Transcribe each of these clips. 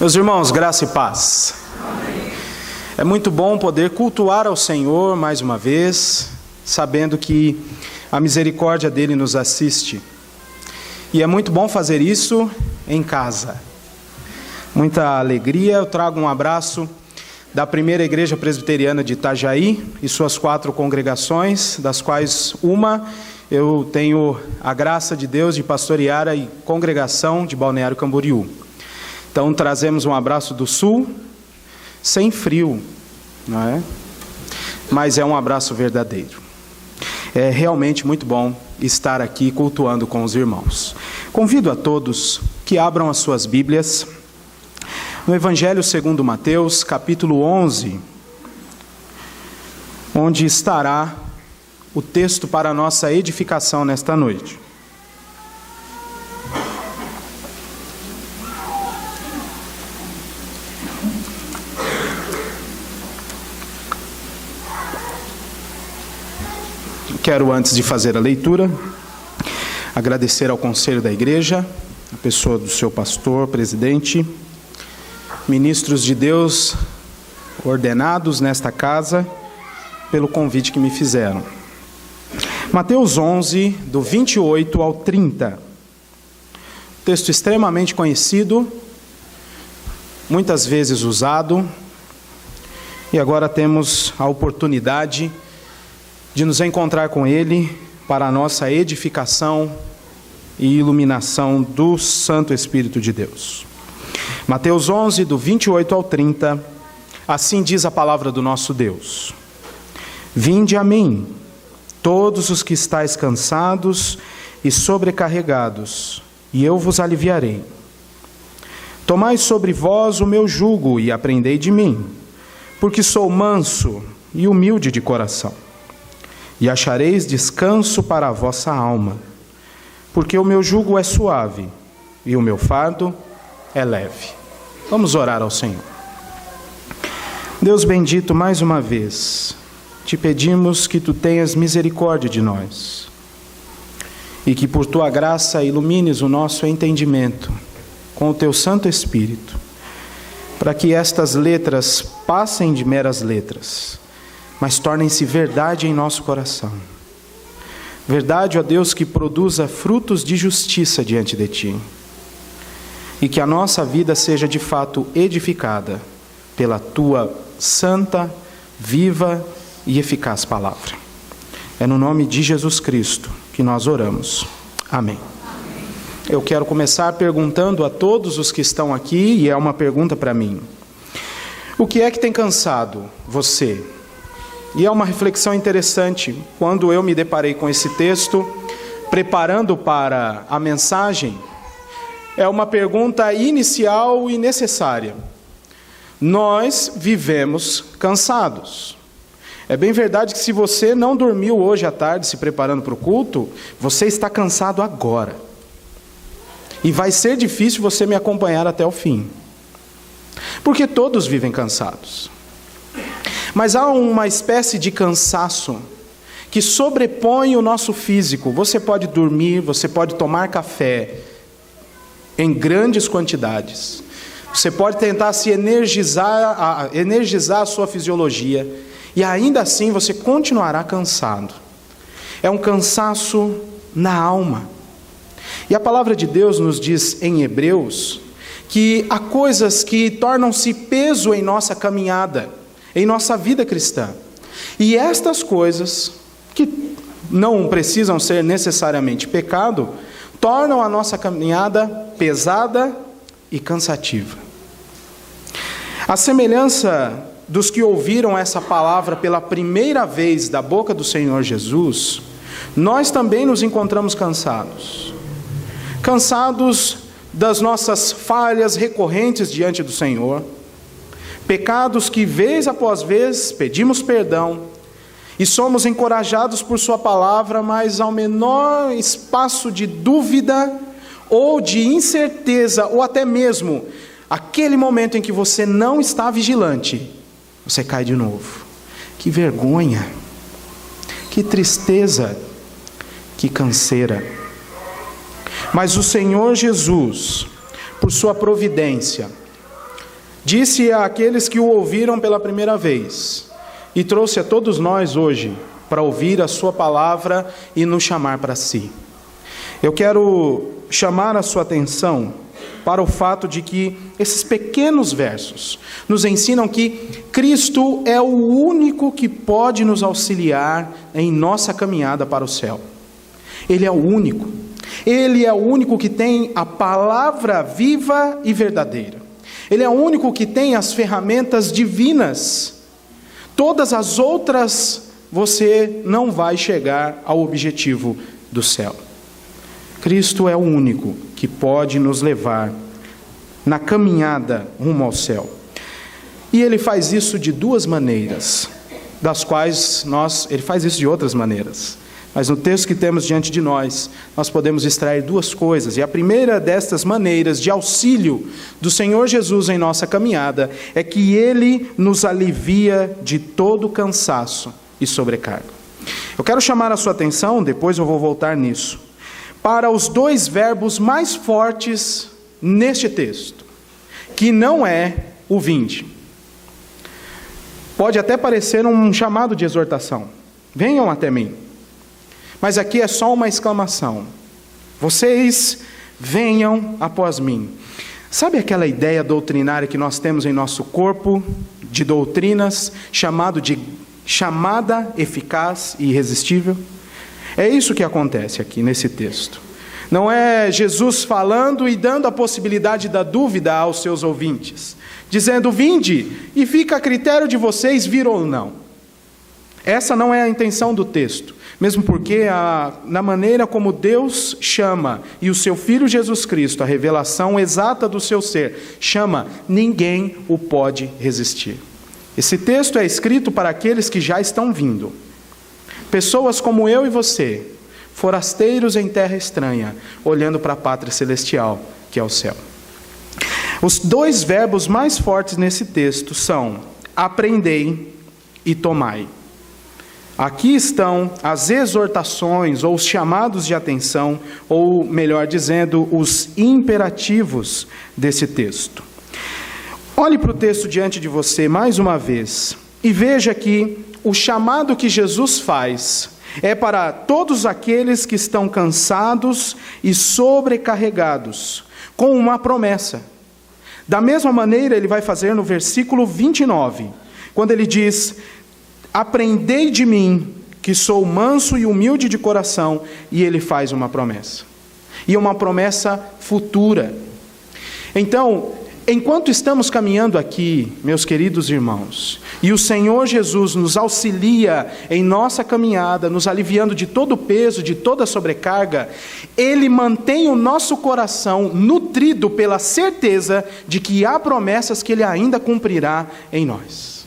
Meus irmãos, graça e paz. Amém. É muito bom poder cultuar ao Senhor mais uma vez, sabendo que a misericórdia dele nos assiste. E é muito bom fazer isso em casa. Muita alegria. Eu trago um abraço da primeira igreja presbiteriana de Itajaí e suas 4 congregações, das quais uma eu tenho a graça de Deus de pastorear a congregação de Balneário Camboriú. Então trazemos um abraço do sul, sem frio, não é? Mas é um abraço verdadeiro. É realmente muito bom estar aqui cultuando com os irmãos. Convido a todos que abram as suas Bíblias no Evangelho segundo Mateus, capítulo 11, onde estará o texto para a nossa edificação nesta noite. Quero, antes de fazer a leitura, agradecer ao conselho da igreja, a pessoa do seu pastor, presidente, ministros de Deus ordenados nesta casa, pelo convite que me fizeram. Mateus 11, do 28 ao 30. Texto extremamente conhecido, muitas vezes usado, e agora temos a oportunidade de nos encontrar com ele para a nossa edificação e iluminação do Santo Espírito de Deus. Mateus 11, do 28 ao 30, assim diz a palavra do nosso Deus. Vinde a mim, todos os que estáis cansados e sobrecarregados, e eu vos aliviarei. Tomai sobre vós o meu jugo e aprendei de mim, porque sou manso e humilde de coração. E achareis descanso para a vossa alma, porque o meu jugo é suave e o meu fardo é leve. Vamos orar ao Senhor. Deus bendito, mais uma vez, te pedimos que tu tenhas misericórdia de nós e que por tua graça ilumines o nosso entendimento com o teu Santo Espírito, para que estas letras passem de meras letras, mas tornem-se verdade em nosso coração. Verdade, ó Deus, que produza frutos de justiça diante de Ti. E que a nossa vida seja de fato edificada pela Tua santa, viva e eficaz palavra. É no nome de Jesus Cristo que nós oramos. Amém. Eu quero começar perguntando a todos os que estão aqui, e é uma pergunta para mim. O que é que tem cansado você? E é uma reflexão interessante. Quando eu me deparei com esse texto, preparando para a mensagem, é uma pergunta inicial e necessária. Nós vivemos cansados. É bem verdade que se você não dormiu hoje à tarde se preparando para o culto, você está cansado agora. E vai ser difícil você me acompanhar até o fim. Porque todos vivem cansados. Mas há uma espécie de cansaço que sobrepõe o nosso físico. Você pode dormir, você pode tomar café em grandes quantidades. Você pode tentar se energizar a sua fisiologia, e ainda assim você continuará cansado. É um cansaço na alma. E a palavra de Deus nos diz em Hebreus que há coisas que tornam-se peso em nossa caminhada, em nossa vida cristã. E estas coisas, que não precisam ser necessariamente pecado, tornam a nossa caminhada pesada e cansativa. A semelhança dos que ouviram essa palavra pela primeira vez da boca do Senhor Jesus, nós também nos encontramos cansados. Cansados das nossas falhas recorrentes diante do Senhor, pecados que vez após vez pedimos perdão e somos encorajados por sua palavra, mas ao menor espaço de dúvida ou de incerteza, ou até mesmo aquele momento em que você não está vigilante, você cai de novo. Que vergonha, que tristeza, que canseira. Mas o Senhor Jesus, por sua providência, Disse àqueles que o ouviram pela primeira vez, e trouxe a todos nós hoje para ouvir a sua palavra e nos chamar para si. Eu quero chamar a sua atenção para o fato de que esses pequenos versos nos ensinam que Cristo é o único que pode nos auxiliar em nossa caminhada para o céu. Ele é o único. Ele é o único que tem a palavra viva e verdadeira. Ele é o único que tem as ferramentas divinas. Todas as outras, você não vai chegar ao objetivo do céu. Cristo é o único que pode nos levar na caminhada rumo ao céu. E Ele faz isso de duas maneiras, das quais Ele faz isso de outras maneiras. Mas no texto que temos diante de nós podemos extrair duas coisas. E a primeira destas maneiras de auxílio do Senhor Jesus em nossa caminhada é que Ele nos alivia de todo cansaço e sobrecarga. Eu quero chamar a sua atenção, depois eu vou voltar nisso, para os dois verbos mais fortes neste texto, que não é o vinde. Pode até parecer um chamado de exortação. Venham até mim. Mas aqui é só uma exclamação. Vocês venham após mim. Sabe aquela ideia doutrinária que nós temos em nosso corpo, de doutrinas, chamada eficaz e irresistível? É isso que acontece aqui nesse texto. Não é Jesus falando e dando a possibilidade da dúvida aos seus ouvintes, dizendo, vinde, e fica a critério de vocês vir ou não. Essa não é a intenção do texto, mesmo porque na maneira como Deus chama, e o seu Filho Jesus Cristo, a revelação exata do seu ser, chama, ninguém o pode resistir. Esse texto é escrito para aqueles que já estão vindo. Pessoas como eu e você, forasteiros em terra estranha, olhando para a pátria celestial, que é o céu. Os dois verbos mais fortes nesse texto são aprendei e tomai. Aqui estão as exortações ou os chamados de atenção, ou melhor dizendo, os imperativos desse texto. Olhe para o texto diante de você mais uma vez e veja que o chamado que Jesus faz é para todos aqueles que estão cansados e sobrecarregados, com uma promessa. Da mesma maneira, ele vai fazer no versículo 29, quando ele diz, aprendei de mim, que sou manso e humilde de coração, e ele faz uma promessa. E uma promessa futura. Então, enquanto estamos caminhando aqui, meus queridos irmãos, e o Senhor Jesus nos auxilia em nossa caminhada, nos aliviando de todo o peso, de toda a sobrecarga, Ele mantém o nosso coração nutrido pela certeza de que há promessas que Ele ainda cumprirá em nós.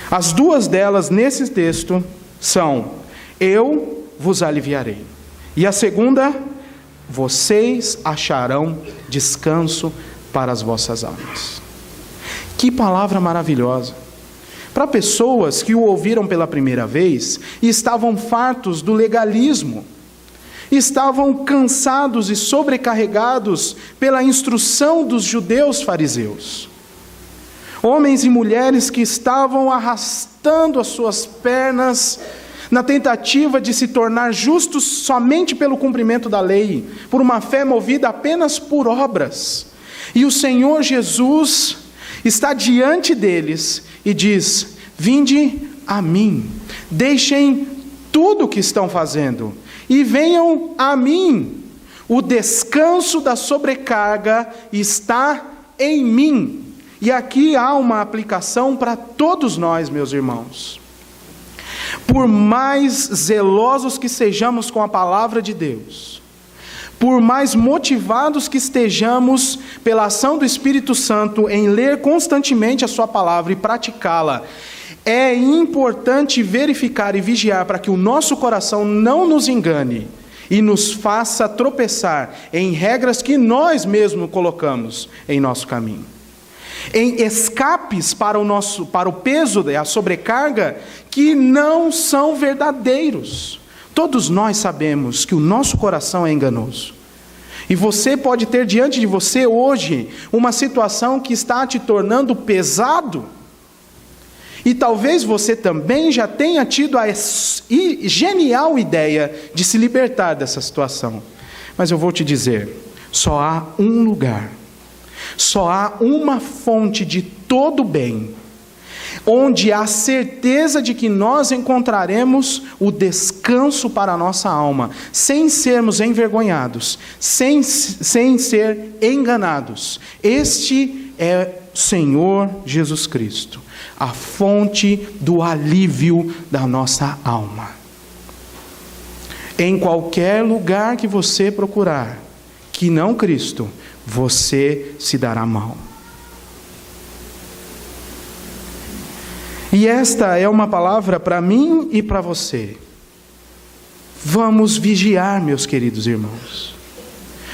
As duas delas nesse texto são, eu vos aliviarei. E a segunda, vocês acharão descanso para as vossas almas. Que palavra maravilhosa! Para pessoas que o ouviram pela primeira vez e estavam fartos do legalismo, estavam cansados e sobrecarregados pela instrução dos judeus fariseus. Homens e mulheres que estavam arrastando as suas pernas na tentativa de se tornar justos somente pelo cumprimento da lei, por uma fé movida apenas por obras. E o Senhor Jesus está diante deles e diz, vinde a mim, deixem tudo o que estão fazendo e venham a mim. O descanso da sobrecarga está em mim. E aqui há uma aplicação para todos nós, meus irmãos. Por mais zelosos que sejamos com a palavra de Deus, por mais motivados que estejamos pela ação do Espírito Santo em ler constantemente a sua palavra e praticá-la, é importante verificar e vigiar para que o nosso coração não nos engane e nos faça tropeçar em regras que nós mesmos colocamos em nosso caminho. Em escapes para o peso e a sobrecarga que não são verdadeiros. Todos nós sabemos que o nosso coração é enganoso. E você pode ter diante de você hoje uma situação que está te tornando pesado. E talvez você também já tenha tido a genial ideia de se libertar dessa situação. Mas eu vou te dizer, só há um lugar, só há uma fonte de todo bem, onde há certeza de que nós encontraremos o descanso para a nossa alma, sem sermos envergonhados, sem ser enganados. Este é o Senhor Jesus Cristo, a fonte do alívio da nossa alma. Em qualquer lugar que você procurar, que não Cristo, você se dará mal. E esta é uma palavra para mim e para você. Vamos vigiar, meus queridos irmãos.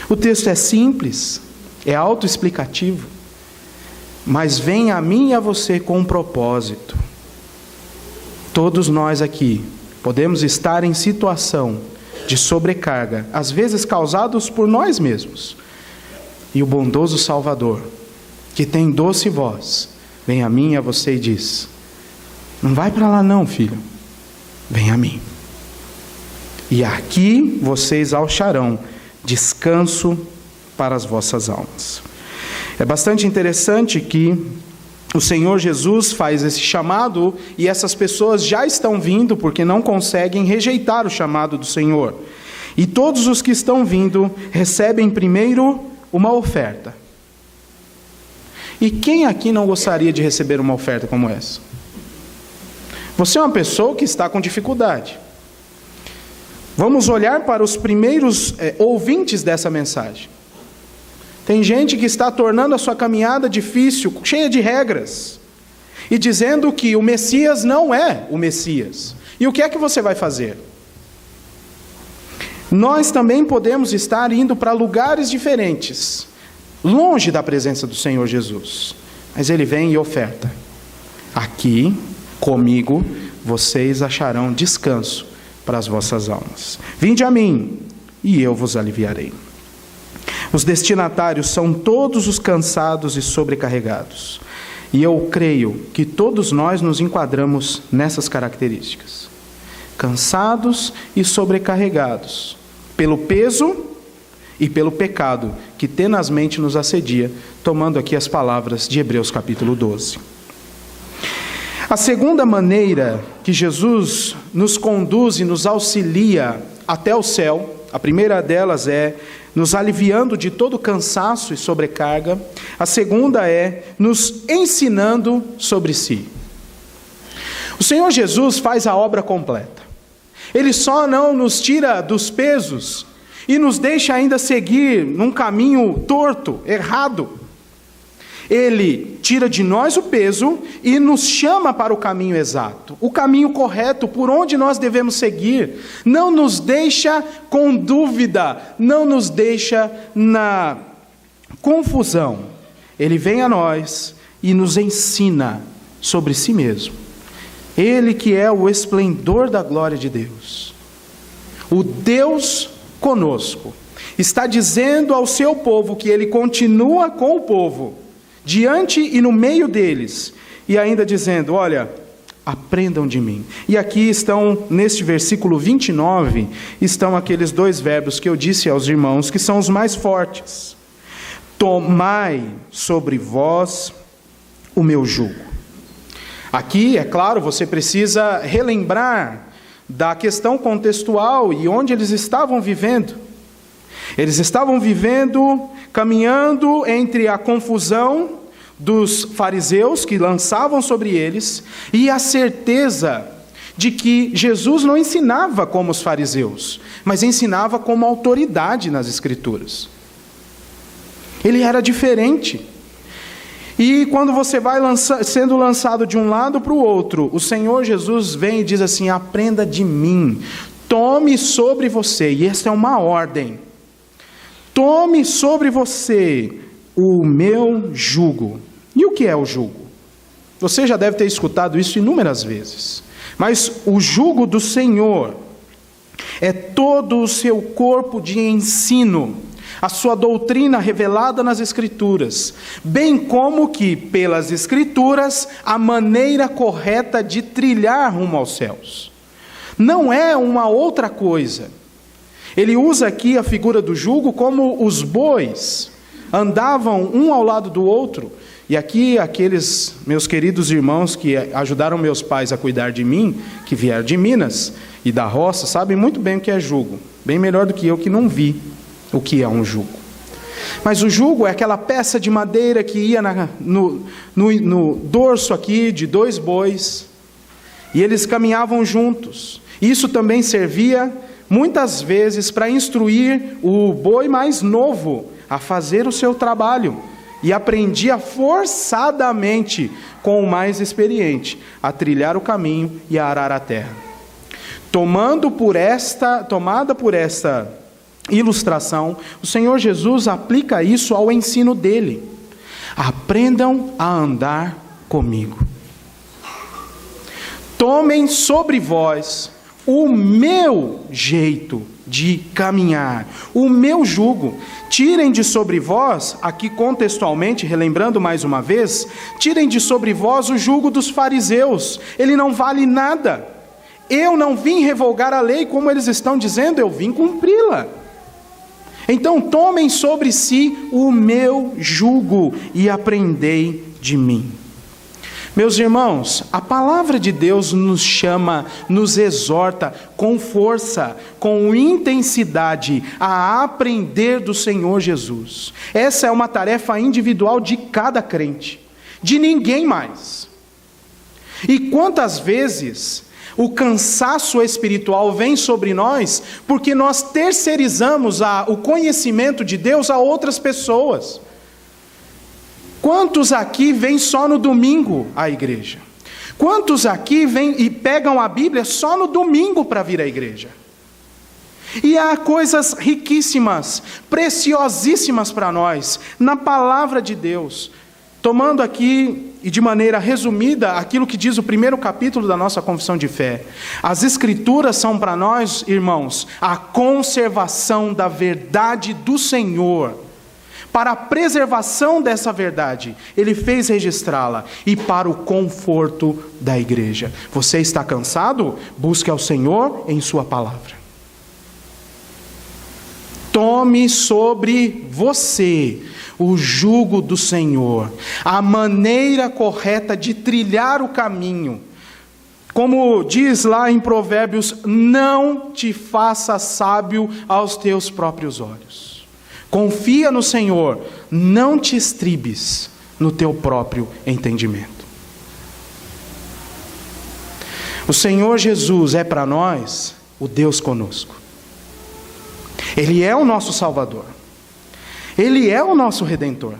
O texto é simples, é autoexplicativo, mas vem a mim e a você com um propósito. Todos nós aqui podemos estar em situação de sobrecarga, às vezes causados por nós mesmos. E o bondoso Salvador, que tem doce voz, vem a mim e a você e diz: não vai para lá não, filho, vem a mim. E aqui vocês acharão descanso para as vossas almas. É bastante interessante que o Senhor Jesus faz esse chamado e essas pessoas já estão vindo porque não conseguem rejeitar o chamado do Senhor. E todos os que estão vindo recebem primeiro uma oferta. E quem aqui não gostaria de receber uma oferta como essa? Você é uma pessoa que está com dificuldade. Vamos olhar para os primeiros ouvintes dessa mensagem. Tem gente que está tornando a sua caminhada difícil, cheia de regras, e dizendo que o Messias não é o Messias. E o que é que você vai fazer? Nós também podemos estar indo para lugares diferentes, longe da presença do Senhor Jesus. Mas Ele vem e oferta: aqui, comigo, vocês acharão descanso para as vossas almas. Vinde a mim, e eu vos aliviarei. Os destinatários são todos os cansados e sobrecarregados. E eu creio que todos nós nos enquadramos nessas características. Cansados e sobrecarregados pelo peso e pelo pecado que tenazmente nos assedia, tomando aqui as palavras de Hebreus capítulo 12. A segunda maneira que Jesus nos conduz e nos auxilia até o céu, a primeira delas é nos aliviando de todo cansaço e sobrecarga. A segunda é nos ensinando sobre si. O Senhor Jesus faz a obra completa. Ele só não nos tira dos pesos e nos deixa ainda seguir num caminho torto, errado. Ele tira de nós o peso e nos chama para o caminho exato, o caminho correto, por onde nós devemos seguir. Não nos deixa com dúvida, não nos deixa na confusão. Ele vem a nós e nos ensina sobre si mesmo. Ele que é o esplendor da glória de Deus, o Deus conosco, está dizendo ao seu povo que Ele continua com o povo, diante e no meio deles, e ainda dizendo: olha, aprendam de mim. E aqui estão, neste versículo 29, estão aqueles dois verbos que eu disse aos irmãos, que são os mais fortes: tomai sobre vós o meu jugo. Aqui, é claro, você precisa relembrar da questão contextual e onde eles estavam vivendo. Eles estavam vivendo, caminhando entre a confusão dos fariseus que lançavam sobre eles e a certeza de que Jesus não ensinava como os fariseus, mas ensinava como autoridade nas Escrituras. Ele era diferente. E quando você vai sendo lançado de um lado para o outro, o Senhor Jesus vem e diz assim: aprenda de mim, tome sobre você, e esta é uma ordem, tome sobre você o meu jugo. E o que é o jugo? Você já deve ter escutado isso inúmeras vezes, mas o jugo do Senhor é todo o seu corpo de ensino, a sua doutrina revelada nas Escrituras, bem como que, pelas Escrituras, a maneira correta de trilhar rumo aos céus. Não é uma outra coisa. Ele usa aqui a figura do jugo como os bois andavam um ao lado do outro. E aqui aqueles meus queridos irmãos que ajudaram meus pais a cuidar de mim, que vieram de Minas e da roça, sabem muito bem o que é jugo. Bem melhor do que eu que não vi o que é um jugo. Mas o jugo é aquela peça de madeira que ia no dorso aqui de 2 bois. E eles caminhavam juntos. Isso também servia muitas vezes para instruir o boi mais novo a fazer o seu trabalho. E aprendia forçadamente com o mais experiente a trilhar o caminho e a arar a terra. Tomada por esta ilustração, o Senhor Jesus aplica isso ao ensino dele. Aprendam a andar comigo. Tomem sobre vós o meu jeito de caminhar, o meu jugo. Tirem de sobre vós, aqui contextualmente, relembrando mais uma vez, tirem de sobre vós o jugo dos fariseus. Ele não vale nada. Eu não vim revogar a lei, como eles estão dizendo, eu vim cumpri-la. Então tomem sobre si o meu jugo e aprendei de mim. Meus irmãos, a palavra de Deus nos chama, nos exorta com força, com intensidade a aprender do Senhor Jesus. Essa é uma tarefa individual de cada crente, de ninguém mais. E quantas vezes o cansaço espiritual vem sobre nós porque nós terceirizamos o conhecimento de Deus a outras pessoas. Quantos aqui vêm só no domingo à igreja? Quantos aqui vêm e pegam a Bíblia só no domingo para vir à igreja? E há coisas riquíssimas, preciosíssimas para nós, na palavra de Deus. Tomando aqui, e de maneira resumida, aquilo que diz o primeiro capítulo da nossa confissão de fé. As Escrituras são para nós, irmãos, a conservação da verdade do Senhor. Para a preservação dessa verdade, Ele fez registrá-la, e para o conforto da igreja. Você está cansado? Busque ao Senhor em sua palavra. Tome sobre você o jugo do Senhor, a maneira correta de trilhar o caminho. Como diz lá em Provérbios, não te faça sábio aos teus próprios olhos. Confia no Senhor, não te estribes no teu próprio entendimento. O Senhor Jesus é para nós o Deus conosco. Ele é o nosso Salvador. Ele é o nosso Redentor.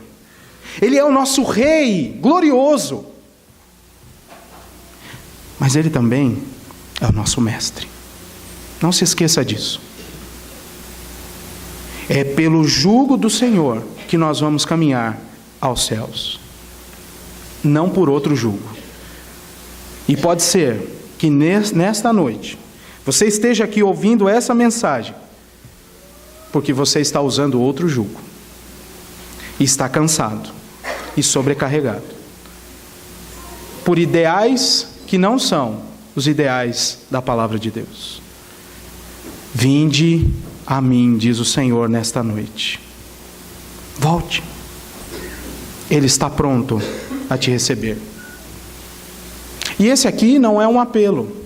Ele é o nosso Rei glorioso. Mas Ele também é o nosso Mestre. Não se esqueça disso. É pelo jugo do Senhor que nós vamos caminhar aos céus. Não por outro jugo. E pode ser que nesta noite você esteja aqui ouvindo essa mensagem porque você está usando outro jugo. E está cansado e sobrecarregado. Por ideais que não são os ideais da palavra de Deus. Vinde a mim, diz o Senhor nesta noite. Volte. Ele está pronto a te receber. E esse aqui não é um apelo,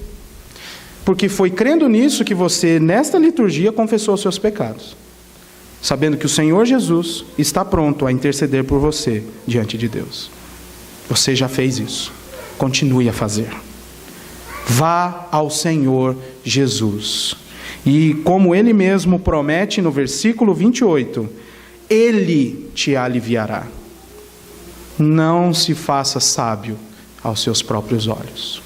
porque foi crendo nisso que você, nesta liturgia, confessou os seus pecados, sabendo que o Senhor Jesus está pronto a interceder por você diante de Deus. Você já fez isso. Continue a fazer. Vá ao Senhor Jesus. E como Ele mesmo promete no versículo 28, Ele te aliviará. Não se faça sábio aos seus próprios olhos.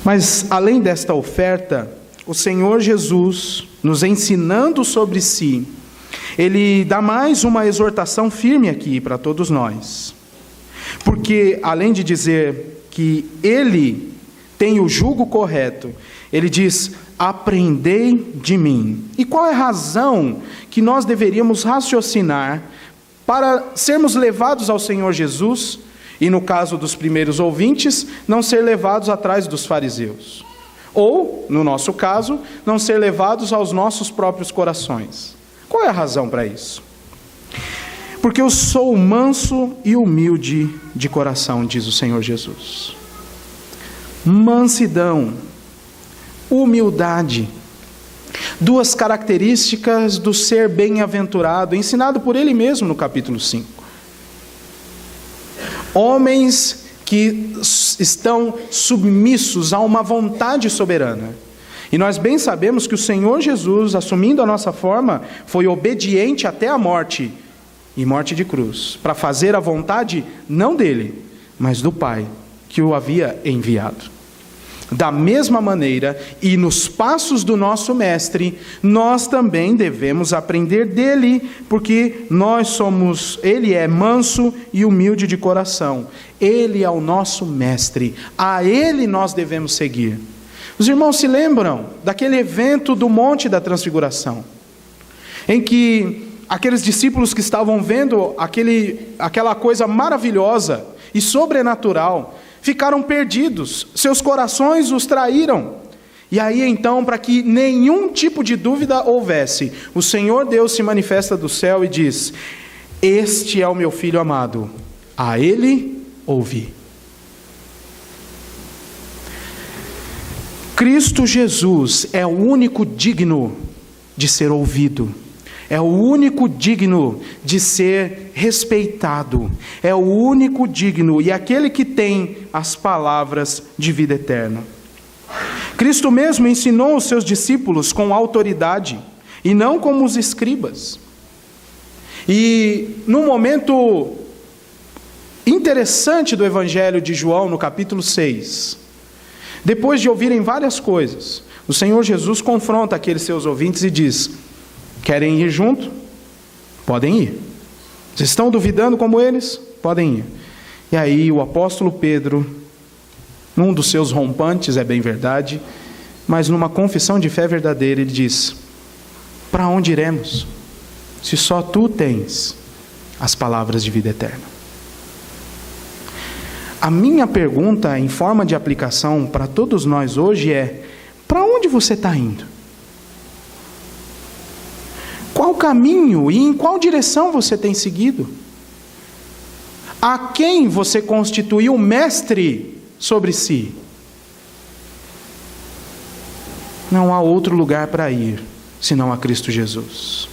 Mas além desta oferta, o Senhor Jesus, nos ensinando sobre si, Ele dá mais uma exortação firme aqui para todos nós. Porque além de dizer que Ele tem o jugo correto Ele diz: aprendei de mim. E qual é a razão que nós deveríamos raciocinar para sermos levados ao Senhor Jesus, e no caso dos primeiros ouvintes, não ser levados atrás dos fariseus? Ou, no nosso caso, não ser levados aos nossos próprios corações? Qual é a razão para isso? Porque eu sou manso e humilde de coração, diz o Senhor Jesus. Mansidão, humildade, duas características do ser bem-aventurado, ensinado por ele mesmo no capítulo 5. Homens que estão submissos a uma vontade soberana. E nós bem sabemos que o Senhor Jesus, assumindo a nossa forma, foi obediente até a morte, e morte de cruz, para fazer a vontade não dele, mas do Pai, que o havia enviado. Da mesma maneira, e nos passos do nosso Mestre, nós também devemos aprender dele, porque ele é manso e humilde de coração. Ele é o nosso Mestre, a ele nós devemos seguir. Os irmãos se lembram daquele evento do Monte da Transfiguração, em que aqueles discípulos que estavam vendo aquela coisa maravilhosa e sobrenatural, ficaram perdidos, seus corações os traíram. E aí então, para que nenhum tipo de dúvida houvesse, o Senhor Deus se manifesta do céu e diz: este é o meu Filho amado, a ele ouvi. Cristo Jesus é o único digno de ser ouvido, é o único digno de ser respeitado, é o único digno e aquele que tem as palavras de vida eterna. Cristo mesmo ensinou os seus discípulos com autoridade e não como os escribas. E no momento interessante do Evangelho de João, no capítulo 6, depois de ouvirem várias coisas, o Senhor Jesus confronta aqueles seus ouvintes e diz: querem ir junto? Podem ir. Vocês estão duvidando como eles? Podem ir. E aí o apóstolo Pedro, num dos seus rompantes, é bem verdade, mas numa confissão de fé verdadeira, ele diz: para onde iremos, se só tu tens as palavras de vida eterna? A minha pergunta, em forma de aplicação para todos nós hoje é: para onde você está indo? Qual caminho e em qual direção você tem seguido? A quem você constituiu mestre sobre si? Não há outro lugar para ir, senão a Cristo Jesus,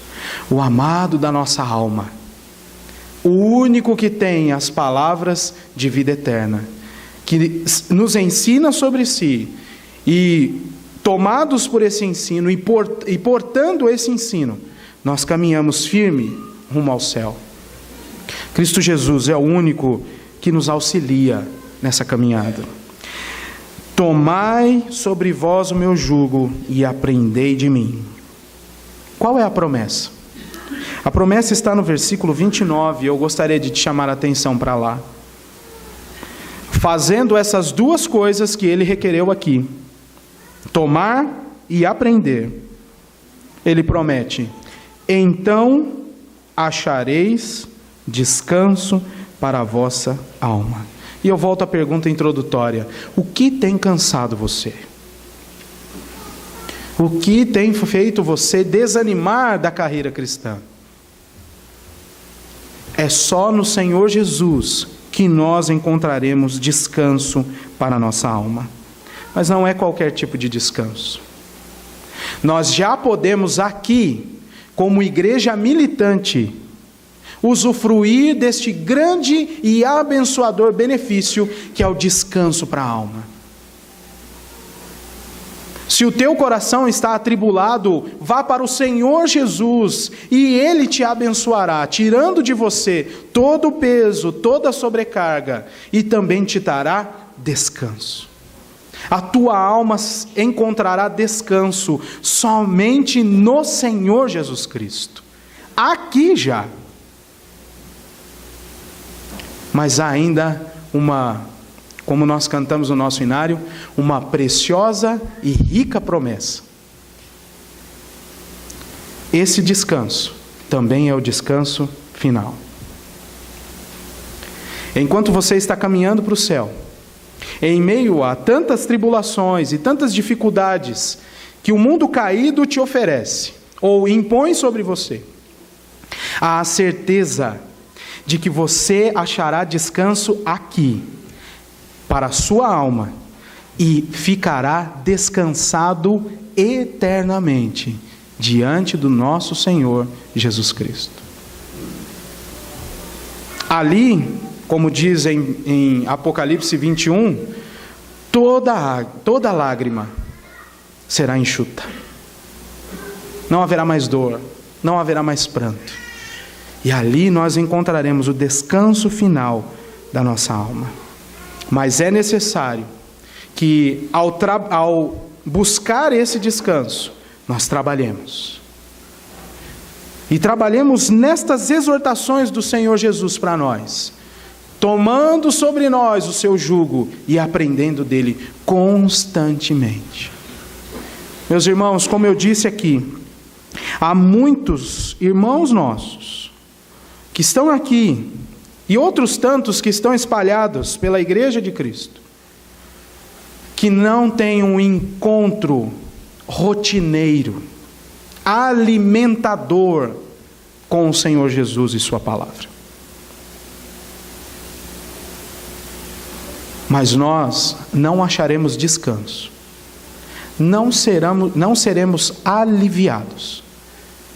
o amado da nossa alma, o único que tem as palavras de vida eterna, que nos ensina sobre si, e tomados por esse ensino e portando esse ensino, nós caminhamos firme rumo ao céu. Cristo Jesus é o único que nos auxilia nessa caminhada. Tomai sobre vós o meu jugo e aprendei de mim. Qual é a promessa? A promessa está no versículo 29, eu gostaria de te chamar a atenção para lá. Fazendo essas duas coisas que ele requereu aqui, tomar e aprender, ele promete: então achareis descanso para a vossa alma. E eu volto à pergunta introdutória: o que tem cansado você? O que tem feito você desanimar da carreira cristã? É só no Senhor Jesus que nós encontraremos descanso para a nossa alma. Mas não é qualquer tipo de descanso. Nós já podemos aqui, como igreja militante, usufruir deste grande e abençoador benefício que é o descanso para a alma. Se o teu coração está atribulado, vá para o Senhor Jesus e Ele te abençoará, tirando de você todo o peso, toda a sobrecarga, e também te dará descanso. A tua alma encontrará descanso somente no Senhor Jesus Cristo. Aqui já. Mas há ainda como nós cantamos no nosso hinário, uma preciosa e rica promessa. Esse descanso também é o descanso final. Enquanto você está caminhando para o céu, em meio a tantas tribulações e tantas dificuldades que o mundo caído te oferece, ou impõe sobre você, há a certeza de que você achará descanso aqui, para a sua alma, e ficará descansado eternamente, diante do nosso Senhor Jesus Cristo. Ali, como diz em Apocalipse 21, toda lágrima será enxuta. Não haverá mais dor, não haverá mais pranto. E ali nós encontraremos o descanso final da nossa alma. Mas é necessário que ao buscar esse descanso, nós trabalhemos. E trabalhemos nestas exortações do Senhor Jesus para nós, tomando sobre nós o seu jugo e aprendendo dele constantemente. Meus irmãos, como eu disse aqui, há muitos irmãos nossos que estão aqui e outros tantos que estão espalhados pela Igreja de Cristo, que não têm um encontro rotineiro, alimentador com o Senhor Jesus e sua palavra. Mas nós não acharemos descanso, não seremos aliviados,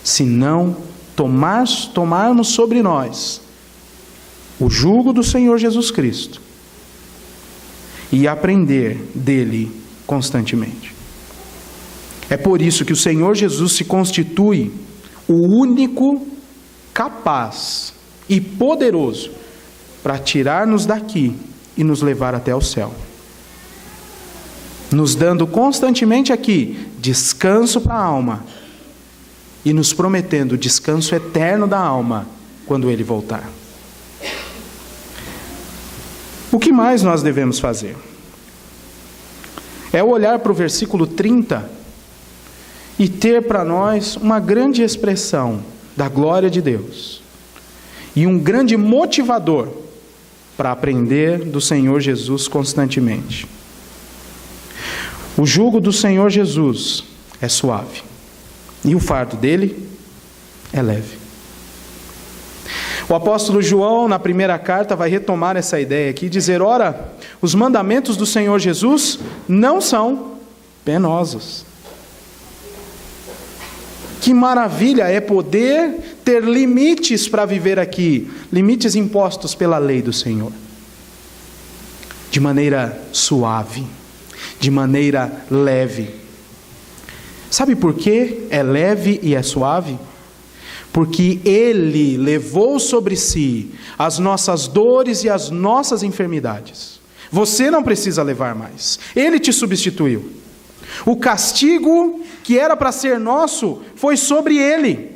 se não tomarmos sobre nós o jugo do Senhor Jesus Cristo e aprender dele constantemente. É por isso que o Senhor Jesus se constitui o único capaz e poderoso para tirar-nos daqui e nos levar até o céu, nos dando constantemente aqui descanso para a alma e nos prometendo descanso eterno da alma quando Ele voltar. O que mais nós devemos fazer? É olhar para o versículo 30 e ter para nós uma grande expressão da glória de Deus e um grande motivador para aprender do Senhor Jesus constantemente. O jugo do Senhor Jesus é suave e o fardo dele é leve. O apóstolo João, na primeira carta, vai retomar essa ideia aqui e dizer: ora, os mandamentos do Senhor Jesus não são penosos. Que maravilha é poder ter limites para viver aqui, limites impostos pela lei do Senhor, de maneira suave, de maneira leve. Sabe por que é leve e é suave? Porque Ele levou sobre si as nossas dores e as nossas enfermidades. Você não precisa levar mais. Ele te substituiu. O castigo que era para ser nosso foi sobre Ele.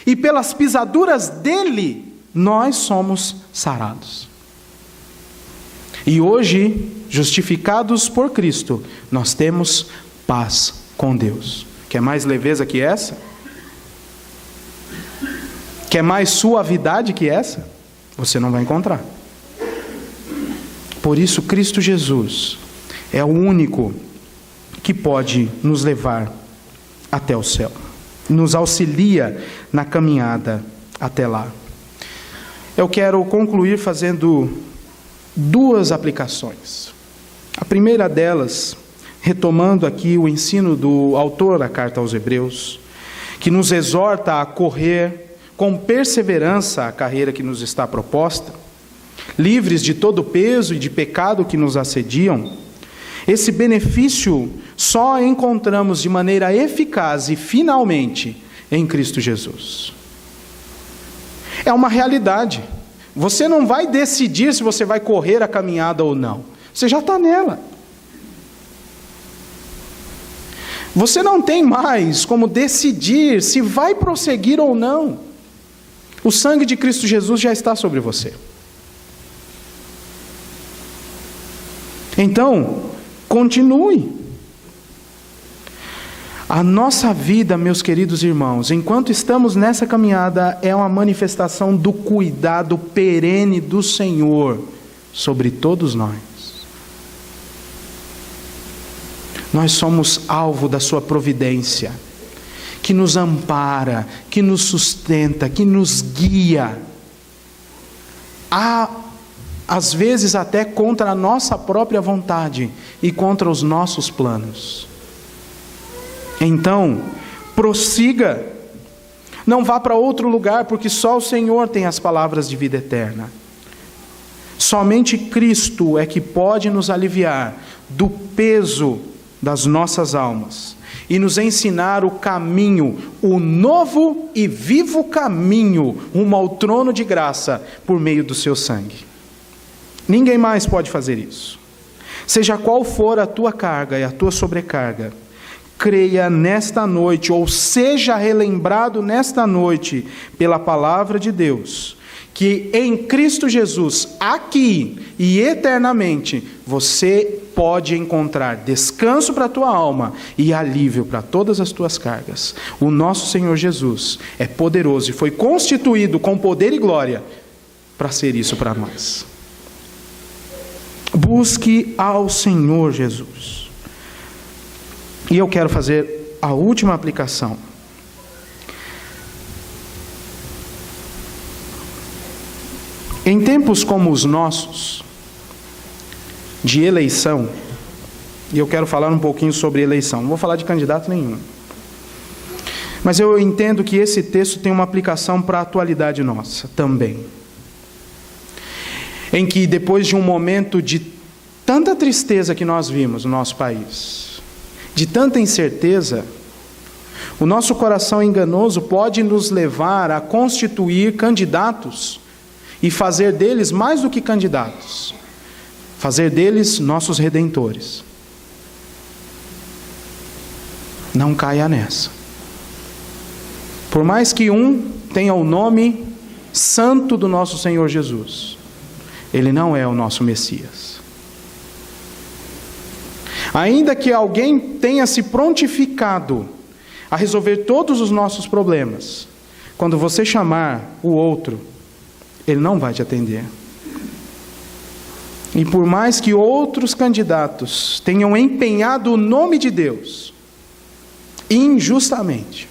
E pelas pisaduras dEle, nós somos sarados. E hoje, justificados por Cristo, nós temos paz com Deus. Quer mais leveza que essa? Quer mais suavidade que essa? Você não vai encontrar. Por isso, Cristo Jesus é o único que pode nos levar até o céu, nos auxilia na caminhada até lá. Eu quero concluir fazendo duas aplicações. A primeira delas, retomando aqui o ensino do autor da carta aos Hebreus, que nos exorta a correr com perseverança a carreira que nos está proposta, livres de todo peso e de pecado que nos assediam. Esse benefício só encontramos de maneira eficaz e finalmente em Cristo Jesus. É uma realidade. Você não vai decidir se você vai correr a caminhada ou não. Você já está nela. Você não tem mais como decidir se vai prosseguir ou não. O sangue de Cristo Jesus já está sobre você. Então, continue. A nossa vida, meus queridos irmãos, enquanto estamos nessa caminhada, é uma manifestação do cuidado perene do Senhor sobre todos nós. Nós somos alvo da sua providência, que nos ampara, que nos sustenta, que nos guia. Às vezes até contra a nossa própria vontade e contra os nossos planos. Então, prossiga. Não vá para outro lugar, porque só o Senhor tem as palavras de vida eterna. Somente Cristo é que pode nos aliviar do peso das nossas almas e nos ensinar o caminho, o novo e vivo caminho rumo ao trono de graça por meio do seu sangue. Ninguém mais pode fazer isso. Seja qual for a tua carga e a tua sobrecarga, creia nesta noite, ou seja relembrado nesta noite, pela palavra de Deus, que em Cristo Jesus, aqui e eternamente, você pode encontrar descanso para a tua alma e alívio para todas as tuas cargas. O nosso Senhor Jesus é poderoso e foi constituído com poder e glória para ser isso para nós. Busque ao Senhor Jesus. E eu quero fazer a última aplicação. Em tempos como os nossos, de eleição, e eu quero falar um pouquinho sobre eleição, não vou falar de candidato nenhum, mas eu entendo que esse texto tem uma aplicação para a atualidade nossa também. Em que depois de um momento de tanta tristeza que nós vimos no nosso país, de tanta incerteza, o nosso coração enganoso pode nos levar a constituir candidatos e fazer deles mais do que candidatos, fazer deles nossos redentores. Não caia nessa. Por mais que um tenha o nome santo do nosso Senhor Jesus, ele não é o nosso Messias. Ainda que alguém tenha se prontificado a resolver todos os nossos problemas, quando você chamar o outro, ele não vai te atender. E por mais que outros candidatos tenham empenhado o nome de Deus, injustamente,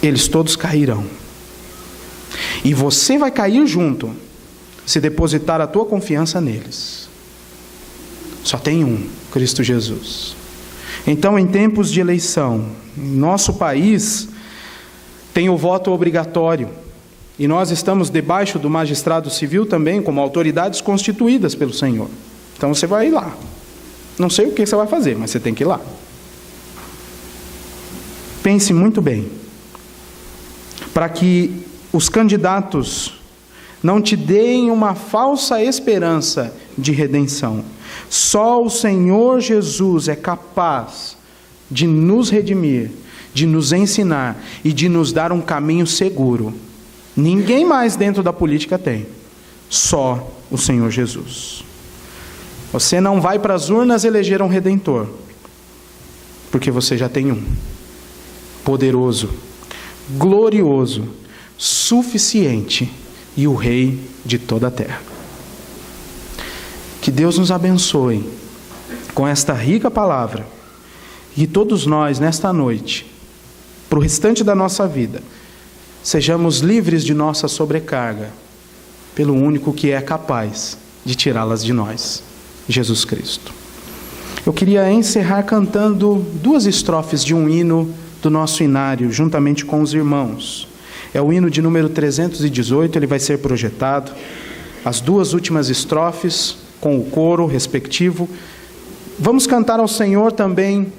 eles todos cairão. E você vai cair junto, se depositar a tua confiança neles. Só tem um, Cristo Jesus. Então, em tempos de eleição, nosso país tem o voto obrigatório. E nós estamos debaixo do magistrado civil também, como autoridades constituídas pelo Senhor. Então você vai ir lá. Não sei o que você vai fazer, mas você tem que ir lá. Pense muito bem, para que os candidatos não te deem uma falsa esperança de redenção. Só o Senhor Jesus é capaz de nos redimir, de nos ensinar e de nos dar um caminho seguro. Ninguém mais dentro da política tem. Só o Senhor Jesus. Você não vai para as urnas eleger um redentor, porque você já tem um. Poderoso, glorioso, suficiente e o Rei de toda a terra. Que Deus nos abençoe com esta rica palavra e todos nós nesta noite, para o restante da nossa vida, sejamos livres de nossa sobrecarga, pelo único que é capaz de tirá-las de nós, Jesus Cristo. Eu queria encerrar cantando 2 estrofes de um hino do nosso inário, juntamente com os irmãos. É o hino de número 318, ele vai ser projetado. As 2 últimas estrofes, com o coro respectivo. Vamos cantar ao Senhor também,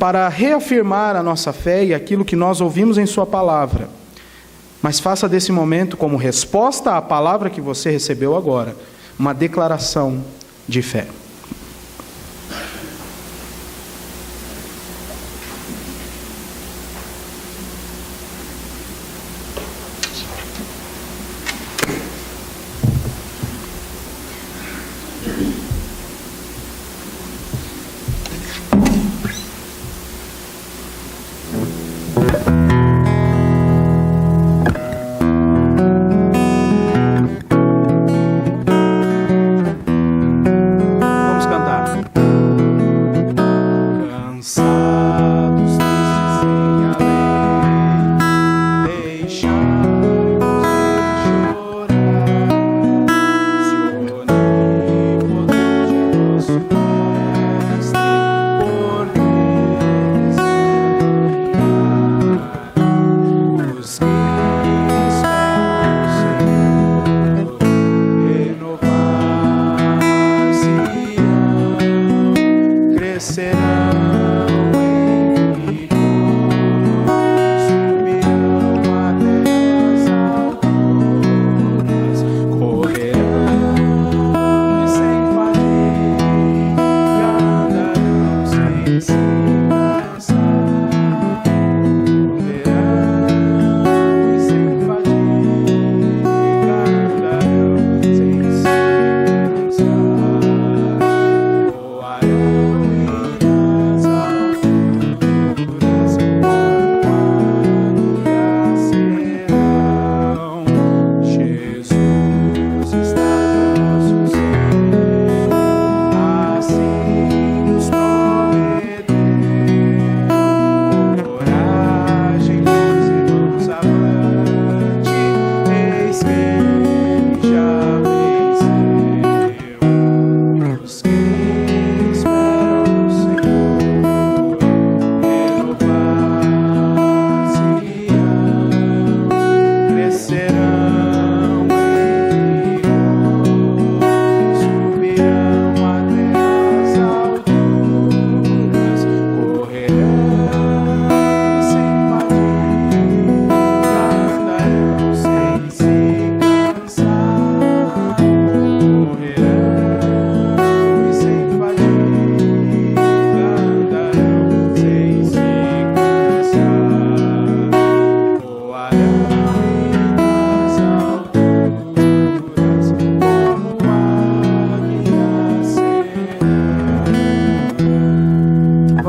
para reafirmar a nossa fé e aquilo que nós ouvimos em sua palavra. Mas faça desse momento, como resposta à palavra que você recebeu agora, uma declaração de fé.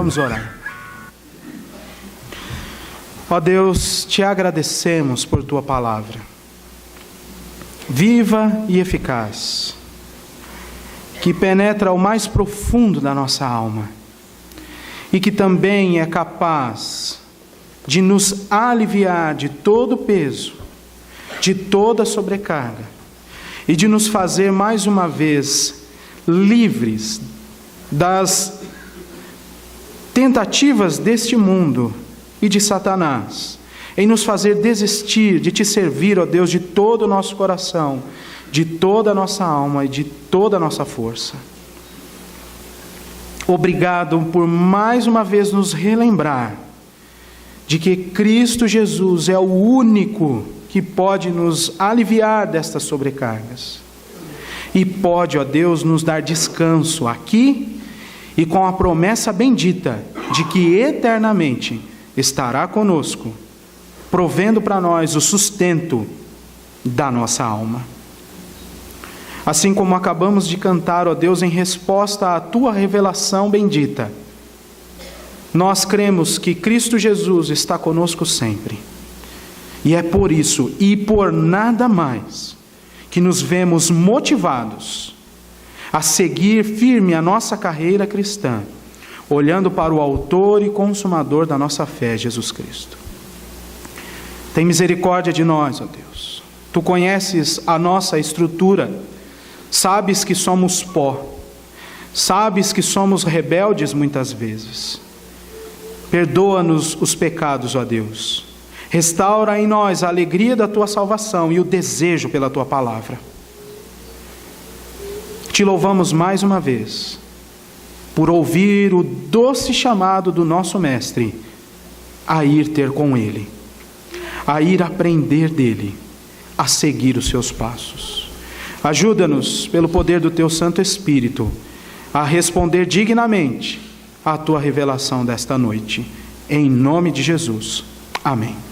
Vamos orar. Ó Deus, te agradecemos por tua palavra, viva e eficaz, que penetra o mais profundo da nossa alma e que também é capaz de nos aliviar de todo o peso, de toda a sobrecarga e de nos fazer mais uma vez livres das tentativas deste mundo e de Satanás, em nos fazer desistir de te servir, ó Deus, de todo o nosso coração, de toda a nossa alma e de toda a nossa força. Obrigado por mais uma vez nos relembrar de que Cristo Jesus é o único que pode nos aliviar destas sobrecargas e pode, ó Deus, nos dar descanso aqui e com a promessa bendita de que eternamente estará conosco, provendo para nós o sustento da nossa alma. Assim como acabamos de cantar, ó Deus, em resposta à tua revelação bendita, nós cremos que Cristo Jesus está conosco sempre. E é por isso e por nada mais que nos vemos motivados a seguir firme a nossa carreira cristã, olhando para o autor e consumador da nossa fé, Jesus Cristo. Tem misericórdia de nós, ó Deus. Tu conheces a nossa estrutura, sabes que somos pó, sabes que somos rebeldes muitas vezes. Perdoa-nos os pecados, ó Deus. Restaura em nós a alegria da tua salvação e o desejo pela tua palavra. Te louvamos mais uma vez por ouvir o doce chamado do nosso Mestre a ir ter com Ele, a ir aprender dEle, a seguir os seus passos. Ajuda-nos, pelo poder do Teu Santo Espírito, a responder dignamente à Tua revelação desta noite. Em nome de Jesus. Amém.